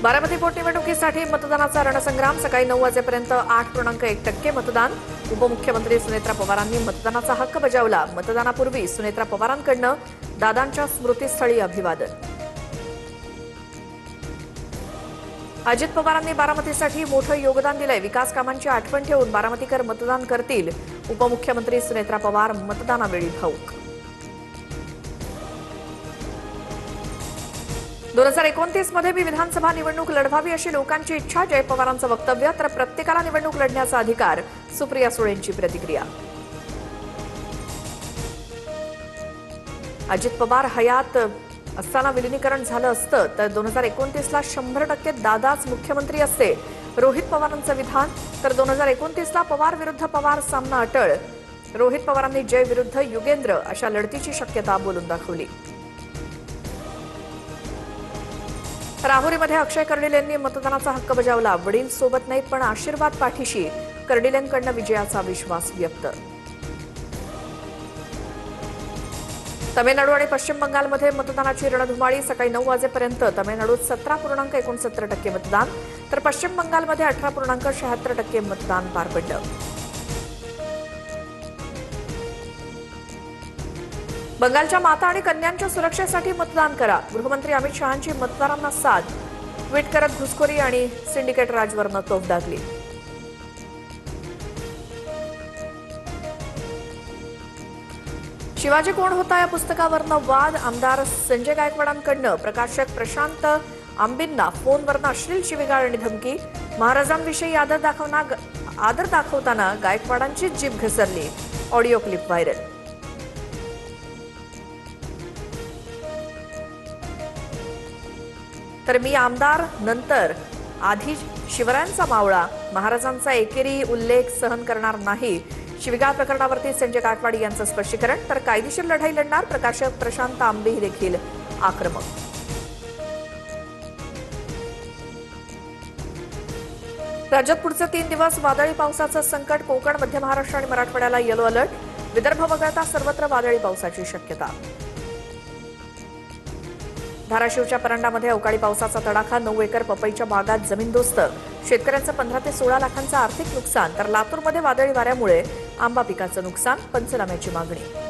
बारामती पोटनिवडणुकीसाठी मतदानाचा रणसंग्राम सकाळी 9 वाजेपर्यंत 8.1% मतदान। उपमुख्यमंत्री सुनेत्रा पवारांनी मतदानाचा हक्क बजावला। मतदानापूर्वी सुनेत्रा पवारांकडून दादांच्या स्मृतीस्थळी अभिवादन। अजित पवारांनी बारामतीसाठी मोठं योगदान दिलंय। विकास कामांची आठवण ठेवून बारामतीकर मतदान करतील। उपमुख्यमंत्री सुनेत्रा पवार मतदानावेळी भाऊक। 2029 मध्ये मी विधानसभा निवडणूक लढवावी अशी लोकांची इच्छा। जय पवारांचं वक्तव्य। तर प्रत्येकाला निवडणूक लढण्याचा अधिकार। सुप्रिया सुळेंची प्रतिक्रिया। अजित पवार हयात असताना विलीनीकरण झालं असतं तर 2029ला 100% दादाच मुख्यमंत्री असते। रोहित पवारांचं विधान। तर 2029ला पवार विरुद्ध पवार सामना अटळ। रोहित पवारांनी जय विरुद्ध युगेंद्र अशा लढतीची शक्यता बोलून दाखवली। राहुरीमध्ये अक्षय कर्डिलेंनी मतदानाचा हक्क बजावला। वडील सोबत नाहीत पण आशीर्वाद पाठीशी। कर्डिलेंकडून विजयाचा विश्वास व्यक्त। तमिळनाडू आणि पश्चिम बंगालमध्ये मतदानाची रणधुमाळी। सकाळी 9 वाजेपर्यंत तमिळनाडूत 17.69% मतदान। तर पश्चिम बंगालमध्ये 18.76% मतदान पार पडलं। बंगालच्या माता आणि कन्यांच्या सुरक्षेसाठी मतदान करा। गृहमंत्री अमित शहांची मतदारांना साथ। ट्विट करत घुसखोरी आणि सिंडिकेट राजवरनं तोफ डागली। शिवाजी कोण होता या पुस्तकावरनं वाद। आमदार संजय गायकवाडांकडून प्रकाशक प्रशांत आंबेंना फोनवरनं अश्लील शिवीगाळ आणि धमकी। महाराजांविषयी आदर दाखवताना गायकवाडांची जीभ घसरली। Audio clip viral. तर मी आमदार नंतर आधी शिवरायांचा मावळा। महाराजांचा एकेरी उल्लेख सहन करणार नाही। शिवीगाळ प्रकरणावरती संजय गायकवाड यांचं स्पष्टीकरण। तर कायदेशीर लढाई लढणार। प्रकाशक प्रशांत आंबे देखील आक्रमक। राज्यात पुढचे 3 दिवस वादळी पावसाचं संकट। कोकण, मध्य महाराष्ट्र आणि मराठवाड्याला येलो अलर्ट। विदर्भ वगळता सर्वत्र वादळी पावसाची शक्यता। धाराशिवच्या परंडामध्ये अवकाळी पावसाचा तडाखा। 9 एकर पपईच्या बागात जमीनदोस्त। शेतकऱ्यांचं 15 ते 16 लाखांचं आर्थिक नुकसान। तर लातूरमध्ये वादळी वाऱ्यामुळे आंबा पिकाचं नुकसान। पंचनाम्याची मागणी।